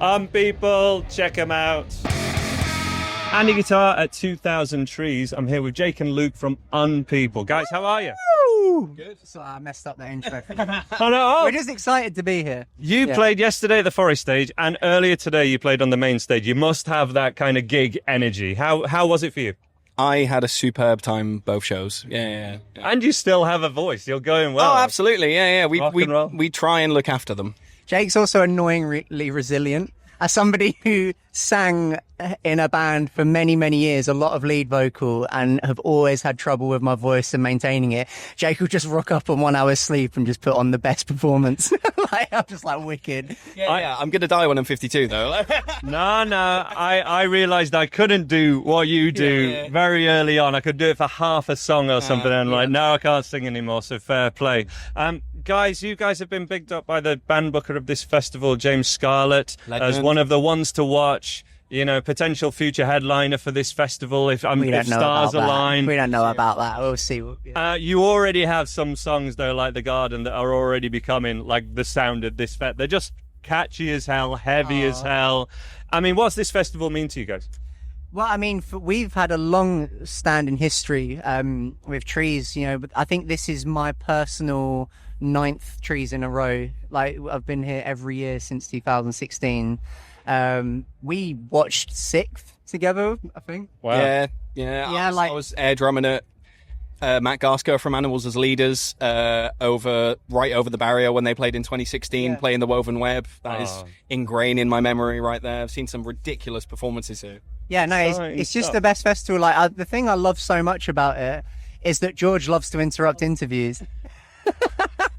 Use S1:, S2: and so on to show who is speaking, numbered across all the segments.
S1: Unpeople, check them out. Andy Guitar at 2000 Trees. I'm here with Jake and Luke from Unpeople. Guys, how are you?
S2: Good. So I messed up the intro.
S1: Oh, no.
S2: We're just excited to be here.
S1: You played yesterday at the Forest stage, and earlier today you played on the main stage. You must have that kind of gig energy. How was it for you?
S3: I had a superb time both shows. Yeah.
S1: And you still have a voice. You're going well.
S3: Oh, absolutely. Yeah.
S1: Rock and roll.
S3: We try and look after them.
S2: Jake's also annoyingly resilient. As somebody who sang in a band for many, many years, a lot of lead vocal, and have always had trouble with my voice and maintaining it, Jake will just rock up on 1 hour's sleep and just put on the best performance. I'm just like wicked.
S3: Yeah. I'm going to die when I'm 52, though.
S1: No. I realised I couldn't do what you do very early on. I could do it for half a song or something, and now I can't sing anymore, so fair play. Guys, you guys have been bigged up by the band booker of this festival, James Scarlett, as one of the ones to watch. You know, potential future headliner for this festival if stars align.
S2: We don't know about that. We'll see.
S1: You already have some songs, though, like The Garden, that are already becoming like the sound of this fest. They're just catchy as hell, heavy as hell. I mean, what's this festival mean to you guys?
S2: Well, I mean, we've had a long-standing history with Trees, you know, but I think this is my personal 9th Trees in a row. Like, I've been here every year since 2016. We watched 6th together, I think.
S1: Wow.
S3: Yeah. I was air drumming at Matt Garsker from Animals as Leaders right over the barrier when they played in 2016, playing the Woven Web. That is ingrained in my memory right there. I've seen some ridiculous performances here.
S2: Yeah, no, it's just the best festival. Like, the thing I love so much about it is that George loves to interrupt interviews.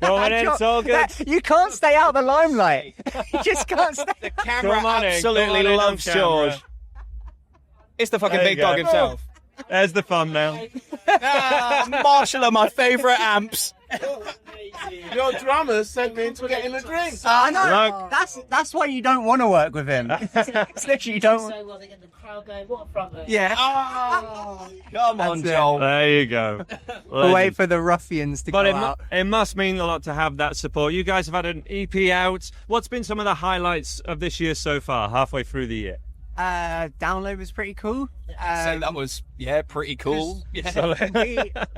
S1: It's all good.
S2: You can't stay out of the limelight. You just can't stay.
S3: The camera absolutely loves George. It's the fucking big dog himself.
S1: There's the thumbnail.
S3: Marshall are my favourite amps.
S4: Your drummer sent me to getting a drink.
S2: I know. That's why you don't want to work with him. It's literally you don't.
S5: So well, they get the crowd going, what a front row.
S2: Yeah.
S3: Come on, Joel.
S1: There you go.
S2: We'll wait for the ruffians to go out.
S1: It must mean a lot to have that support. You guys have had an EP out. What's been some of the highlights of this year so far, halfway through the year?
S2: Download was pretty cool.
S3: So that was pretty cool.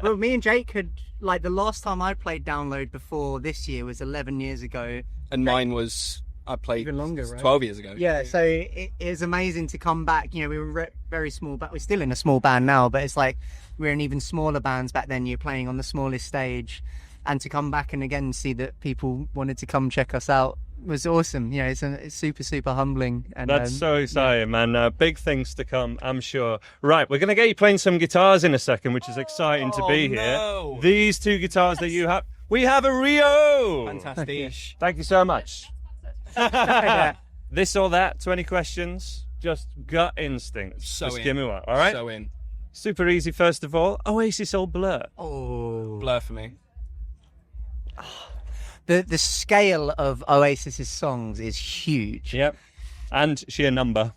S2: Well, me and Jake had, like, the last time I played Download before this year was 11 years ago,
S3: and mine was I played
S2: even longer, right?
S3: 12 years ago.
S2: Yeah, so it is amazing to come back. You know, we were very small, but we're still in a small band now. But it's like we're in even smaller bands back then. You're playing on the smallest stage, and to come back and again see that people wanted to come check us out was awesome. You know, it's super humbling. And
S1: that's so exciting, man. Big things to come, I'm sure. Right, we're gonna get you playing some guitars in a second, which is exciting to be here. These 2 guitars that you have, we have a Rio.
S3: Fantastic.
S1: Thank you so much. This or that, 20 questions, just gut instinct. Just give me one, all right?
S3: So in.
S1: Super easy. First of all, Oasis or Blur?
S3: Blur for me.
S2: The scale of Oasis's songs is huge.
S1: Yep. And sheer number.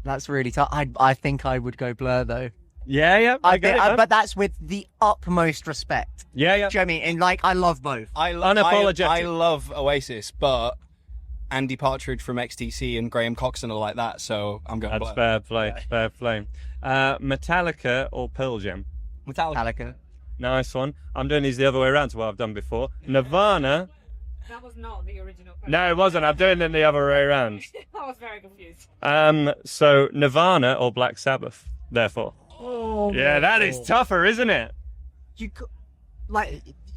S2: That's really tough. I think I would go Blur though.
S1: Yeah. I get it,
S2: but that's with the utmost respect.
S1: Yeah.
S2: Do you know what I mean? And like, I love both.
S1: Unapologetic.
S3: I love Oasis, but Andy Partridge from XTC and Graham Coxon are like that, so I'm going Blur.
S1: Fair play. Fair play. Metallica or Pearl Jam?
S2: Metallica.
S1: Nice one. I'm doing these the other way around to what I've done before. Nirvana.
S5: That was not the original question.
S1: No, it wasn't. I'm doing it the other way around.
S5: I was very confused.
S1: So Nirvana or Black Sabbath, therefore. Yeah, that is tougher, isn't it?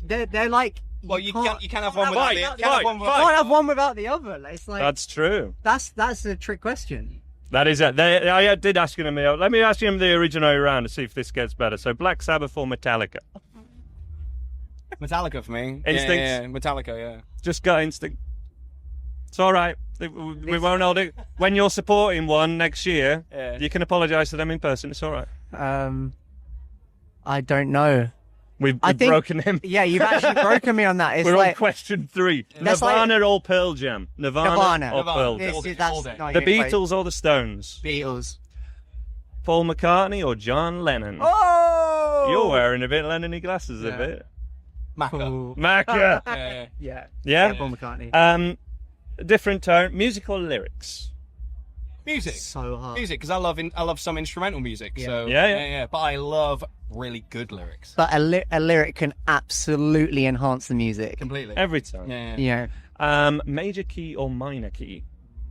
S2: They're like.
S3: Well, you can't have one without the other.
S2: You can't have one without the other. It's like,
S1: that's true.
S2: That's a trick question.
S1: That is it. I did ask him. Let me ask him the original round to see if this gets better. So Black Sabbath or Metallica?
S3: Metallica for me.
S1: Instincts?
S3: Yeah, Metallica, yeah.
S1: Just gut instinct. It's all right. We won't hold it. When you're supporting one next year, you can apologise to them in person. It's all right.
S2: I don't know.
S1: We've broken him.
S2: Yeah, you've actually broken me on that.
S1: We're on question 3. Nirvana or Pearl Jam? Nirvana or Pearl Jam? The Beatles or the Stones?
S2: Beatles.
S1: Paul McCartney or John Lennon?
S2: Oh!
S1: You're wearing a bit Lennon-y glasses a bit.
S3: Macca.
S1: Macca.
S2: Yeah.
S1: Yeah?
S2: Paul McCartney.
S1: different tone. Music or lyrics?
S3: Music.
S2: So hard.
S3: Music, because I love some instrumental music.
S2: Yeah.
S3: So
S1: Yeah.
S3: But I love really good lyrics.
S2: But a lyric can absolutely enhance the music.
S3: Completely.
S1: Every time.
S3: Yeah.
S1: Major key or minor key?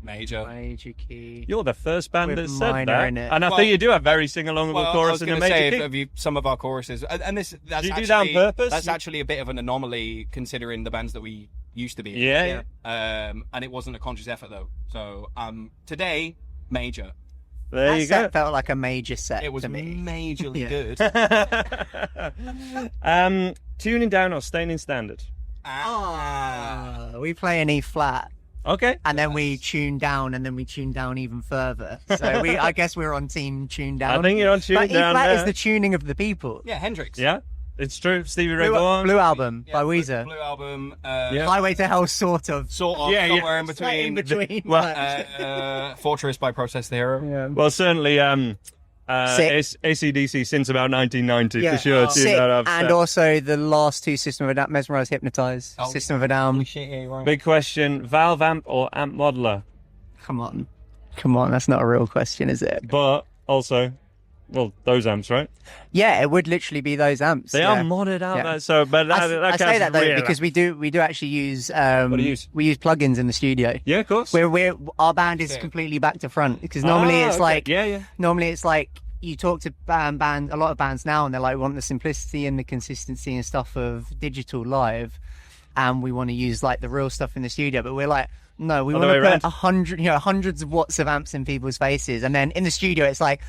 S3: Major.
S2: Major key.
S1: You're the first band
S2: With
S1: that said
S2: minor
S1: that,
S2: in it.
S1: and I
S3: Well-
S1: think you do have very sing-alongable
S3: Well, I
S1: chorus
S3: was
S1: in a
S3: going to
S1: major
S3: say,
S1: key.
S3: have you, some of our choruses, and that's
S1: Do you
S3: actually,
S1: do that on purpose?
S3: That's actually a bit of an anomaly considering the bands that we used to be in.
S1: Yeah.
S3: And it wasn't a conscious effort though. So today, major.
S1: There
S2: That
S1: you
S2: set
S1: go.
S2: felt like a major set
S3: It was
S2: to me.
S3: majorly
S2: Yeah.
S3: good.
S1: Tuning down or staying in standard?
S2: We play an E flat,
S1: Okay.
S2: and then we tune down, and then we tune down even further. So I guess we're on team tune down.
S1: I think you're on tuning
S2: but E
S1: down
S2: flat
S1: there.
S2: is the tuning of the people.
S3: Yeah, Hendrix.
S1: Yeah, it's true. Stevie Ray
S2: Blue,
S1: Vaughan.
S2: Blue Album by
S3: Blue
S2: Weezer.
S3: Album.
S1: Yeah.
S2: Highway to Hell, sort of.
S3: Sort of.
S1: Yeah, yeah.
S3: Somewhere in
S2: Right in
S3: between.
S2: between.
S1: Well,
S3: Fortress by Process the Hero.
S2: yeah.
S1: Well, certainly,
S2: Sick.
S1: AC/DC since about 1990
S2: Yeah.
S1: for sure.
S2: Sick.
S1: Tune that up.
S2: And also the last two System of a Down, Mesmerize, Hypnotize.
S3: Oh,
S2: System of a Down.
S3: Shit, yeah, right.
S1: Big question: valve amp or amp modeler?
S2: Come on. That's not a real question, is it?
S1: But also, well, those amps, right?
S2: Yeah, it would literally be those amps.
S1: They
S2: yeah.
S1: are modded out
S2: Yeah.
S1: there. So, but that,
S2: I say
S1: counts
S2: that though
S1: real.
S2: because we do actually use
S1: What do you use?
S2: we use plugins in the studio.
S1: Yeah, of course.
S2: We're our band is
S3: Yeah.
S2: completely back to front because normally it's
S1: okay.
S2: like
S1: yeah.
S2: normally it's like you talk to bands, a lot of bands now, and they're like, we want the simplicity and the consistency and stuff of digital live, and we want to use like the real stuff in the studio. But we're like, no, we
S1: Other
S2: want
S1: way
S2: to put hundreds of watts of amps in people's faces, and then in the studio, it's like,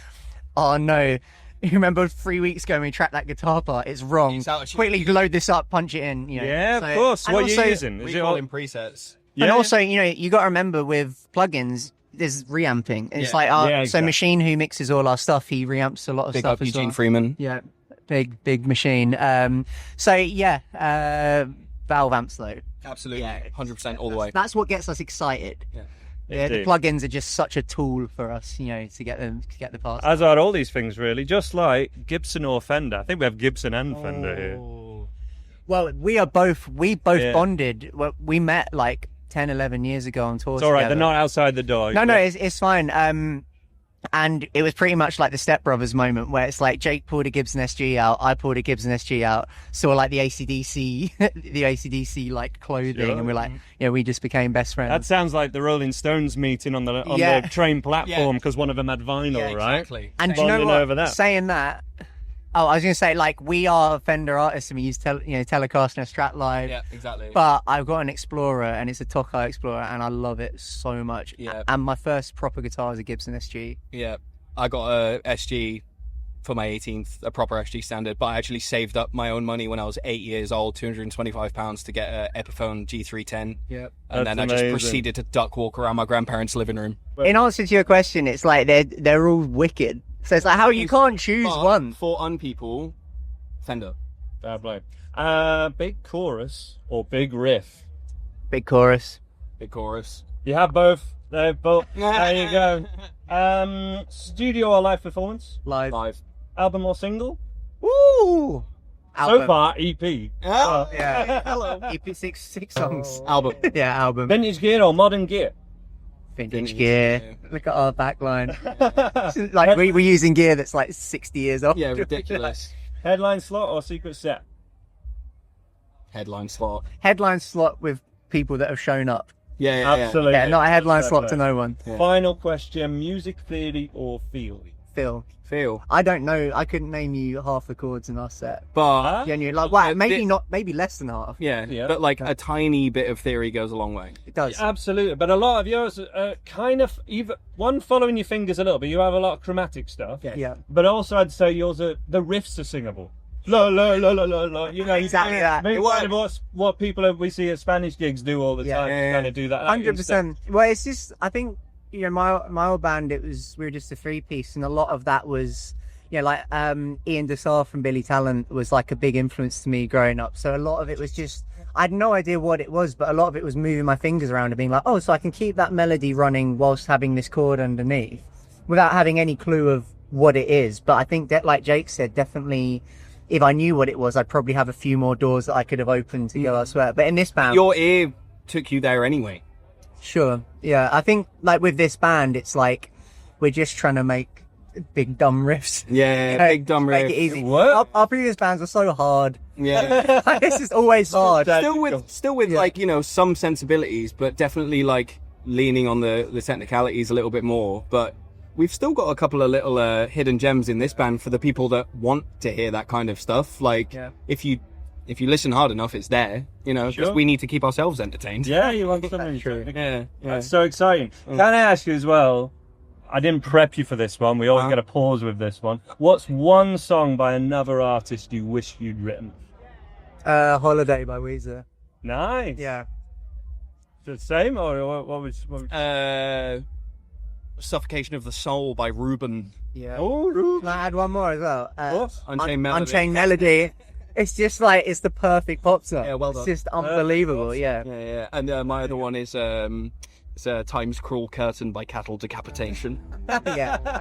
S2: oh no. You remember 3 weeks ago when we tracked that guitar part? It's wrong.
S3: It's out-
S2: Quickly load this up, punch it in. You know.
S1: Yeah,
S2: So-
S1: of course.
S2: and
S1: What are you
S2: also-
S1: using? Is
S3: We
S1: it
S3: call
S1: all
S3: in presets.
S1: Yeah.
S2: And also, you got to remember with plugins, there's reamping. It's
S3: Yeah.
S2: like
S1: Yeah,
S2: so
S1: exactly.
S2: Machine, who mixes all our stuff, he reamps a lot of
S3: Big
S2: stuff
S3: up
S2: as
S3: Eugene
S2: well.
S3: Freeman.
S2: Yeah, big Machine. So yeah, valve amps though.
S3: Absolutely.
S2: Yeah.
S3: 100% all the way.
S2: That's what gets us excited.
S3: Yeah.
S2: Yeah, the
S1: Indeed.
S2: plugins are just such a tool for us, to get the parts.
S1: As are all these things, really. Just like Gibson or Fender. I think we have Gibson and Fender here.
S2: Well, we both
S1: Yeah.
S2: bonded. Well, we met like 10, 11 years ago on tour.
S1: It's all right.
S2: together.
S1: They're not outside the door.
S2: No, it's fine. And it was pretty much like the Step Brothers moment where it's like Jake pulled a Gibson SG out, I pulled a Gibson SG out, saw like the ACDC like clothing,
S1: Sure.
S2: and we're like, we just became best friends.
S1: That sounds like the Rolling Stones meeting on the
S2: Yeah.
S1: train platform because one of them had vinyl,
S3: Yeah,
S1: right?
S3: exactly.
S2: And do you know
S1: Bonding
S2: what?
S1: over that.
S2: Saying that, I was going to say, like, we are Fender artists and we use Telecaster and Strat Live.
S3: Yeah, exactly.
S2: But I've got an Explorer and it's a Tokai Explorer and I love it so much.
S3: Yeah.
S2: And my first proper guitar is a Gibson SG.
S3: Yeah, I got a SG for my 18th, a proper SG standard, but I actually saved up my own money when I was 8 years old, £225 to get an Epiphone G310.
S2: Yep.
S3: And
S1: That's
S3: then I
S1: amazing.
S3: just proceeded to duck walk around my grandparents' living room.
S2: In answer to your question, it's like they're all wicked. So it's like how you can't choose
S3: But
S2: one.
S3: For Unpeople, Fender.
S1: Fair play. Big chorus or big riff?
S2: Big chorus.
S3: Big chorus.
S1: You have both. They're both. There you go. Studio or live performance?
S2: Live.
S3: Live.
S1: Album or single?
S2: Woo!
S1: So far, EP.
S3: Oh,
S2: Yeah.
S3: hello.
S2: EP six songs.
S3: Album.
S2: Yeah, album.
S1: Vintage gear or modern gear?
S2: Vintage gear. Look at our backline. Like we're using gear that's like 60 years old.
S3: Yeah, ridiculous.
S1: Headline slot or secret set?
S3: Headline slot.
S2: Headline slot with people that have shown up.
S3: Yeah.
S1: Absolutely.
S2: Yeah, not a headline
S1: Fair
S2: slot
S1: play.
S2: to no one.
S3: Yeah.
S1: Final question: music theory or feel?
S2: Phil.
S3: Feel.
S2: I don't know. I couldn't name you half the chords in our set.
S3: But
S2: Genuinely, like, wow, maybe
S3: the-
S2: not, maybe less than half.
S3: yeah,
S1: Yeah.
S3: but like a tiny bit of theory goes a long way.
S2: It does.
S1: Absolutely, but a lot of yours are kind of either one following your fingers a little bit. You have a lot of chromatic stuff,
S2: Yeah.
S1: but also I'd say yours are the riffs are singable. La la la la la la. You know
S2: Exactly that.
S1: Maybe
S3: It
S1: what people we see at Spanish gigs do all the
S2: Yeah.
S1: time.
S3: Yeah.
S1: Kind of do that.
S2: 100%. Well, it's just, I think, my old band, we were just a 3-piece, and a lot of that was, like Ian Desar from Billy Talent was like a big influence to me growing up. So a lot of it was just, I had no idea what it was, but a lot of it was moving my fingers around and being like, oh, so I can keep that melody running whilst having this chord underneath without having any clue of what it is. But I think that, like Jake said, definitely, if I knew what it was, I'd probably have a few more doors that I could have opened to go elsewhere. But in this band,
S3: Your ear took you there anyway.
S2: Sure. Yeah, I think like with this band, it's like we're just trying to make big dumb riffs.
S3: Yeah,
S2: You know,
S3: big dumb
S2: make
S3: riff.
S2: it easy.
S1: What?
S2: Our previous bands were so hard.
S3: Yeah.
S2: Like, this is always hard.
S3: Still with like, you know, some sensibilities, but definitely like leaning on the technicalities a little bit more. But we've still got a couple of little hidden gems in this band for the people that want to hear that kind of stuff. Like, if you listen hard enough, it's there. You know, because we need to keep ourselves entertained.
S1: Yeah, you want something true.
S3: Yeah.
S1: That's so exciting. Can I ask you as well? I didn't prep you for this one. We always get a pause with this one. What's one song by another artist you wish you'd written?
S2: Holiday by Weezer.
S1: Nice.
S2: Yeah.
S1: The same, or what was?
S3: Suffocation of the Soul by Ruben.
S2: Yeah.
S1: Oh,
S2: Can I add one more as well?
S3: Unchained Melody.
S2: Unchained Melody. It's just like, it's the perfect pop song.
S3: Yeah, well done.
S2: It's just unbelievable, yeah.
S3: Yeah. And my other one is Time's Cruel Curtain by Cattle Decapitation.
S2: Yeah.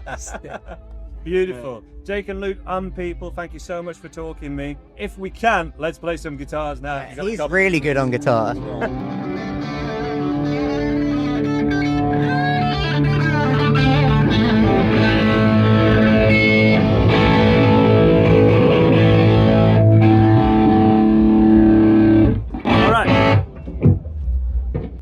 S1: Beautiful. Jake and Luke, Unpeople, thank you so much for talking to me. If we can, let's play some guitars now.
S2: He's really good on guitar.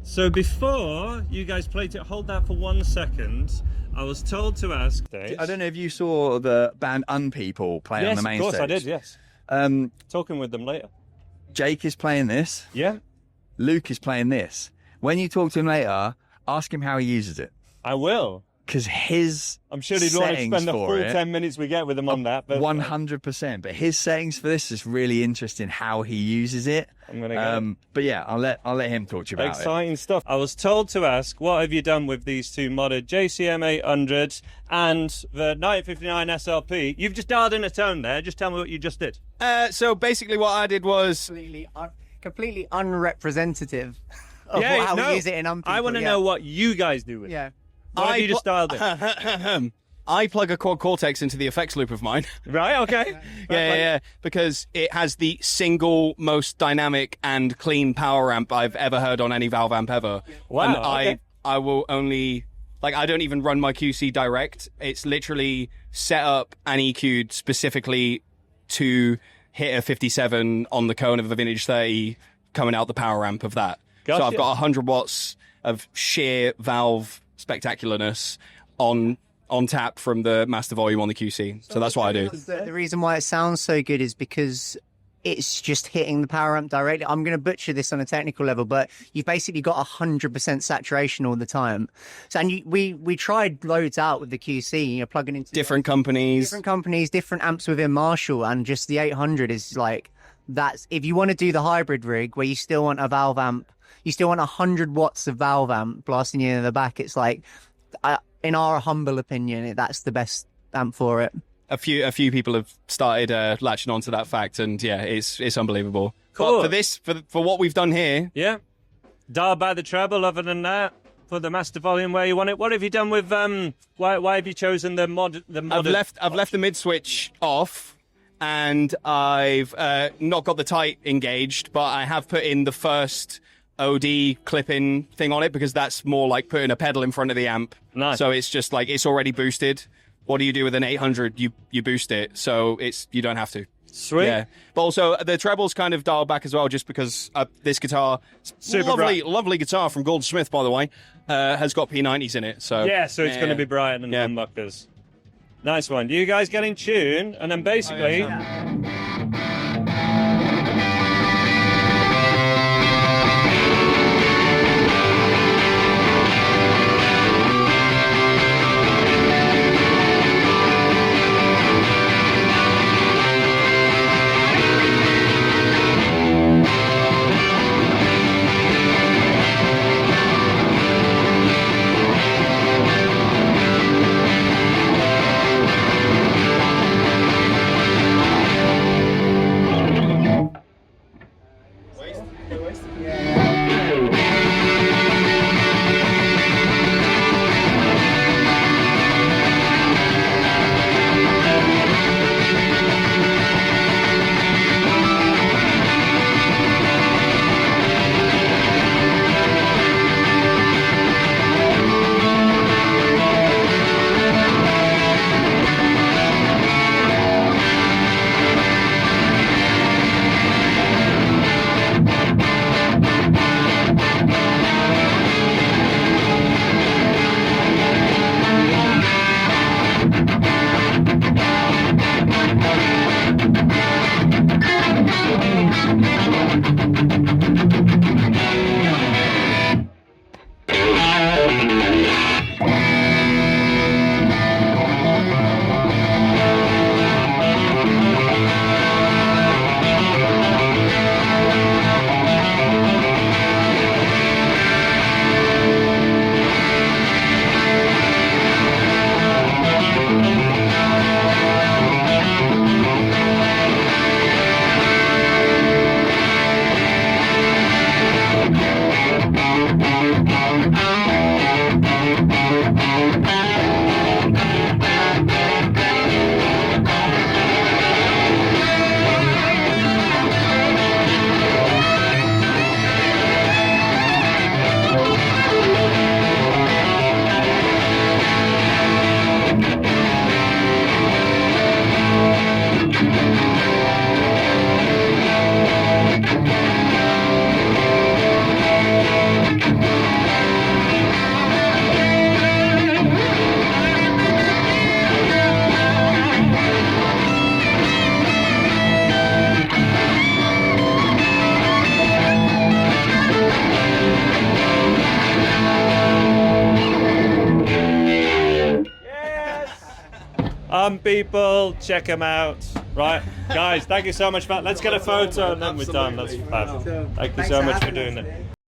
S1: So before you guys played it, hold that for 1 second. I was told to ask Dave.
S6: I don't know if you saw the band Unpeople play on the main
S1: Yes, of course
S6: stage.
S1: I did, yes. Talking with them later.
S6: Jake is playing this.
S1: Yeah,
S6: Luke is playing this. When you talk to him later, ask him how he uses it.
S1: I will.
S6: Because his
S1: I'm sure he'd want to
S6: settings
S1: spend the
S6: for
S1: full
S6: it,
S1: 10 minutes we get with him on that. But
S6: 100%. But his settings for this is really interesting how he uses it.
S1: I'm gonna get
S6: But yeah, I'll let him talk to you about
S1: exciting stuff. I was told to ask, what have you done with these two modded JCM 800 and the 1959 SLP? You've just dialed in a tone there. Just tell me what you just did.
S3: So basically what I did was...
S2: Completely unrepresentative of how we use it in Unpeople.
S1: I want to know what you guys do with it.
S2: Yeah.
S1: What have you just dialed in?
S3: I plug a quad cortex into the effects loop of mine.
S1: Right, okay.
S3: Yeah, because it has the single most dynamic and clean power amp I've ever heard on any Valve amp ever.
S1: Wow,
S3: And
S1: okay.
S3: I will only... Like, I don't even run my QC direct. It's literally set up and EQ'd specifically to hit a 57 on the cone of a Vintage 30 coming out the power amp of that.
S1: Gotcha.
S3: So I've got 100 watts of sheer Valve spectacularness on tap from the master volume on the QC. So that's what I do.
S2: The reason why it sounds so good is because it's just hitting the power amp directly. I'm going to butcher this on a technical level, but you've basically got 100% saturation all the time. So, and we tried loads out with the QC, plugging into
S3: Different companies.
S2: Different amps within Marshall, and just the 800 is like, that's, if you want to do the hybrid rig where you still want a Valve amp, you still want 100 watts of Valve amp blasting you in the back, it's like, in our humble opinion, that's the best amp for it.
S3: A few people have started latching onto that fact, and yeah, it's unbelievable.
S1: Cool.
S3: But for what we've done here,
S1: Yeah. Dial by the treble, other than that, put the master volume where you want it. What have you done with, why have you chosen the mod?
S3: I've left the mid switch off, and I've not got the tight engaged, but I have put in the first OD clip-in thing on it, because that's more like putting a pedal in front of the amp.
S1: Nice.
S3: So it's just like, it's already boosted. What do you do with an 800? You boost it, so you don't have to.
S1: Sweet.
S3: Yeah, but also the treble's kind of dialed back as well, just because this guitar,
S1: Super
S3: lovely guitar from Goldsmith, by the way, has got P90s in it. So
S1: Yeah, so it's going to be brighter than humbuckers. Nice one. You guys get in tune, and then basically... Unpeople, check them out. Right, guys, thank you so much for that. Let's get a photo and then we're done. That's fab. Thank you so much for doing that.